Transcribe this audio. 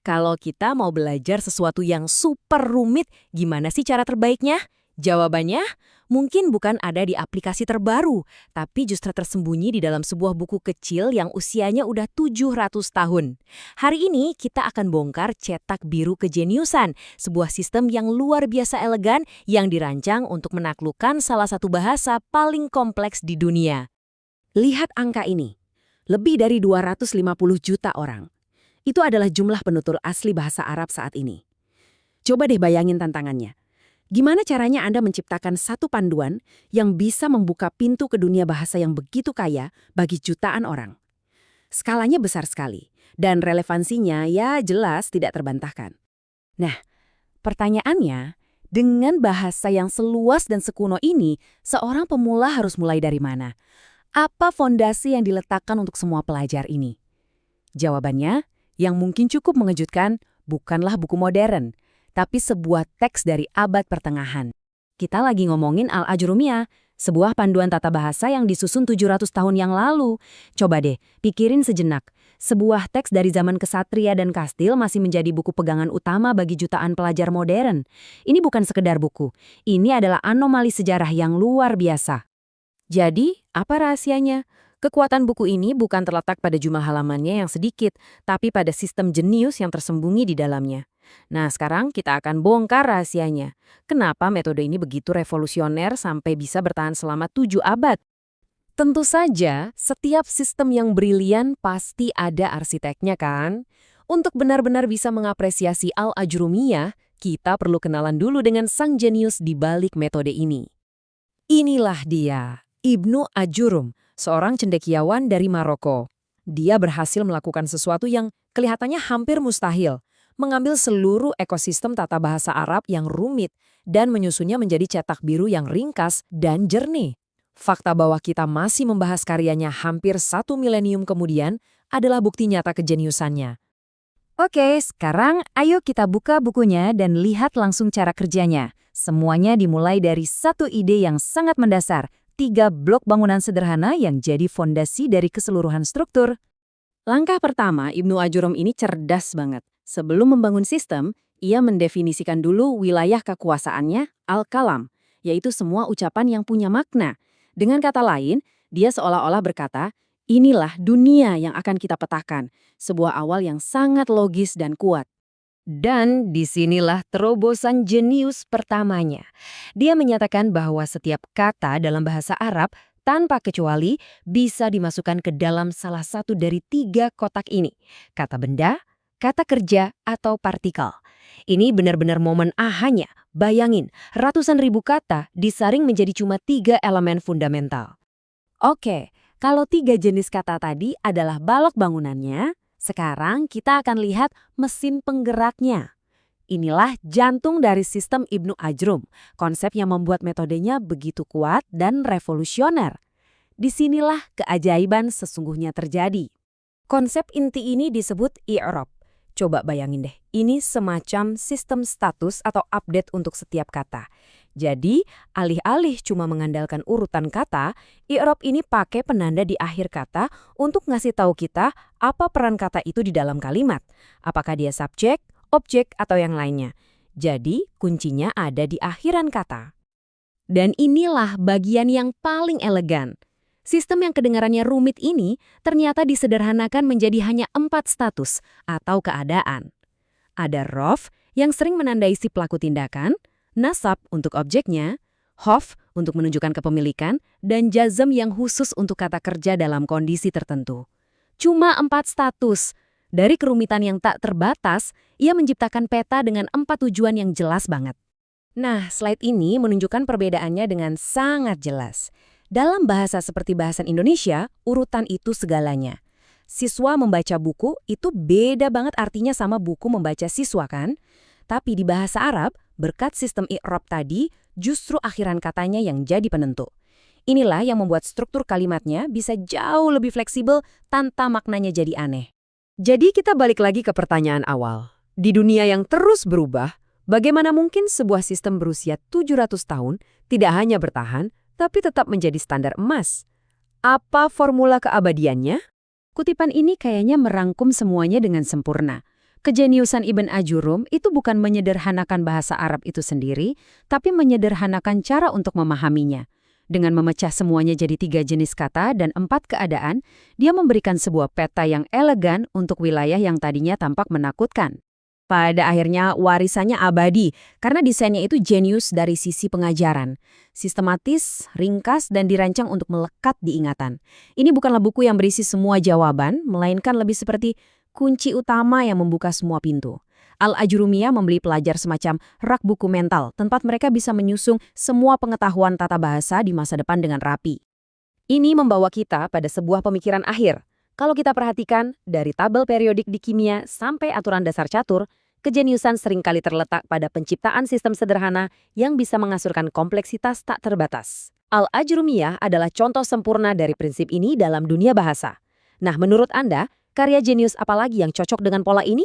Kalau kita mau belajar sesuatu yang super rumit, gimana sih cara terbaiknya? Jawabannya, mungkin bukan ada di aplikasi terbaru, tapi justru tersembunyi di dalam sebuah buku kecil yang usianya udah 700 tahun. Hari ini kita akan bongkar cetak biru kejeniusan, sebuah sistem yang luar biasa elegan yang dirancang untuk menaklukkan salah satu bahasa paling kompleks di dunia. Lihat angka ini, lebih dari 250 juta orang. Itu adalah jumlah penutur asli bahasa Arab saat ini. Coba deh bayangin tantangannya. Gimana caranya Anda menciptakan satu panduan yang bisa membuka pintu ke dunia bahasa yang begitu kaya bagi jutaan orang? Skalanya besar sekali, dan relevansinya ya jelas tidak terbantahkan. Nah, pertanyaannya, dengan bahasa yang seluas dan sekuno ini, seorang pemula harus mulai dari mana? Apa fondasi yang diletakkan untuk semua pelajar ini? Jawabannya, yang mungkin cukup mengejutkan, bukanlah buku modern, tapi sebuah teks dari abad pertengahan. Kita lagi ngomongin Al-Ajrumiyah, sebuah panduan tata bahasa yang disusun 700 tahun yang lalu. Coba deh, pikirin sejenak. Sebuah teks dari zaman kesatria dan kastil masih menjadi buku pegangan utama bagi jutaan pelajar modern. Ini bukan sekedar buku, ini adalah anomali sejarah yang luar biasa. Jadi, apa rahasianya? Kekuatan buku ini bukan terletak pada jumlah halamannya yang sedikit, tapi pada sistem jenius yang tersembunyi di dalamnya. Nah, sekarang kita akan bongkar rahasianya. Kenapa metode ini begitu revolusioner sampai bisa bertahan selama 7 abad? Tentu saja, setiap sistem yang brilian pasti ada arsiteknya kan? Untuk benar-benar bisa mengapresiasi Al-Ajrumiyah, kita perlu kenalan dulu dengan sang jenius di balik metode ini. Inilah dia, Ibnu Ajurum, seorang cendekiawan dari Maroko. Dia berhasil melakukan sesuatu yang kelihatannya hampir mustahil, mengambil seluruh ekosistem tata bahasa Arab yang rumit dan menyusunnya menjadi cetak biru yang ringkas dan jernih. Fakta bahwa kita masih membahas karyanya hampir 1 milenium kemudian adalah bukti nyata kejeniusannya. Oke, sekarang ayo kita buka bukunya dan lihat langsung cara kerjanya. Semuanya dimulai dari satu ide yang sangat mendasar, 3 blok bangunan sederhana yang jadi fondasi dari keseluruhan struktur. Langkah pertama, Ibnu Ajurum ini cerdas banget. Sebelum membangun sistem, ia mendefinisikan dulu wilayah kekuasaannya, al-kalam, yaitu semua ucapan yang punya makna. Dengan kata lain, dia seolah-olah berkata, inilah dunia yang akan kita petakan, sebuah awal yang sangat logis dan kuat. Dan disinilah terobosan jenius pertamanya. Dia menyatakan bahwa setiap kata dalam bahasa Arab tanpa kecuali bisa dimasukkan ke dalam salah satu dari 3 kotak ini. Kata benda, kata kerja, atau partikel. Ini benar-benar momen ahanya. Bayangin, ratusan ribu kata disaring menjadi cuma 3 elemen fundamental. Oke, kalau 3 jenis kata tadi adalah balok bangunannya, sekarang kita akan lihat mesin penggeraknya. Inilah jantung dari sistem Ibnu Ajrum, konsep yang membuat metodenya begitu kuat dan revolusioner. Disinilah keajaiban sesungguhnya terjadi. Konsep inti ini disebut i'rab. Coba bayangin deh, ini semacam sistem status atau update untuk setiap kata. Jadi, alih-alih cuma mengandalkan urutan kata, i'rab ini pakai penanda di akhir kata untuk ngasih tahu kita apa peran kata itu di dalam kalimat. Apakah dia subjek, objek, atau yang lainnya. Jadi, kuncinya ada di akhiran kata. Dan inilah bagian yang paling elegan. Sistem yang kedengarannya rumit ini ternyata disederhanakan menjadi hanya 4 status atau keadaan. Ada rof yang sering menandai si pelaku tindakan, nasab untuk objeknya, hof untuk menunjukkan kepemilikan, dan jazm yang khusus untuk kata kerja dalam kondisi tertentu. Cuma 4 status. Dari kerumitan yang tak terbatas, ia menciptakan peta dengan 4 tujuan yang jelas banget. Nah, slide ini menunjukkan perbedaannya dengan sangat jelas. Dalam bahasa seperti bahasa Indonesia, urutan itu segalanya. Siswa membaca buku itu beda banget artinya sama buku membaca siswa kan? Tapi di bahasa Arab, berkat sistem i'rab tadi, justru akhiran katanya yang jadi penentu. Inilah yang membuat struktur kalimatnya bisa jauh lebih fleksibel tanpa maknanya jadi aneh. Jadi kita balik lagi ke pertanyaan awal. Di dunia yang terus berubah, bagaimana mungkin sebuah sistem berusia 700 tahun tidak hanya bertahan, tapi tetap menjadi standar emas? Apa formula keabadiannya? Kutipan ini kayaknya merangkum semuanya dengan sempurna. Kejeniusan Ibn Ajurum itu bukan menyederhanakan bahasa Arab itu sendiri, tapi menyederhanakan cara untuk memahaminya. Dengan memecah semuanya jadi 3 jenis kata dan 4 keadaan, dia memberikan sebuah peta yang elegan untuk wilayah yang tadinya tampak menakutkan. Pada akhirnya warisannya abadi karena desainnya itu jenius dari sisi pengajaran. Sistematis, ringkas, dan dirancang untuk melekat di ingatan. Ini bukanlah buku yang berisi semua jawaban, melainkan lebih seperti kunci utama yang membuka semua pintu. Al-Ajurumiyah membeli pelajar semacam rak buku mental, tempat mereka bisa menyusung semua pengetahuan tata bahasa di masa depan dengan rapi. Ini membawa kita pada sebuah pemikiran akhir. Kalau kita perhatikan, dari tabel periodik di kimia sampai aturan dasar catur, kejeniusan seringkali terletak pada penciptaan sistem sederhana yang bisa mengasurkan kompleksitas tak terbatas. Al-Ajurumiyah adalah contoh sempurna dari prinsip ini dalam dunia bahasa. Nah, menurut Anda, karya jenius apalagi yang cocok dengan pola ini?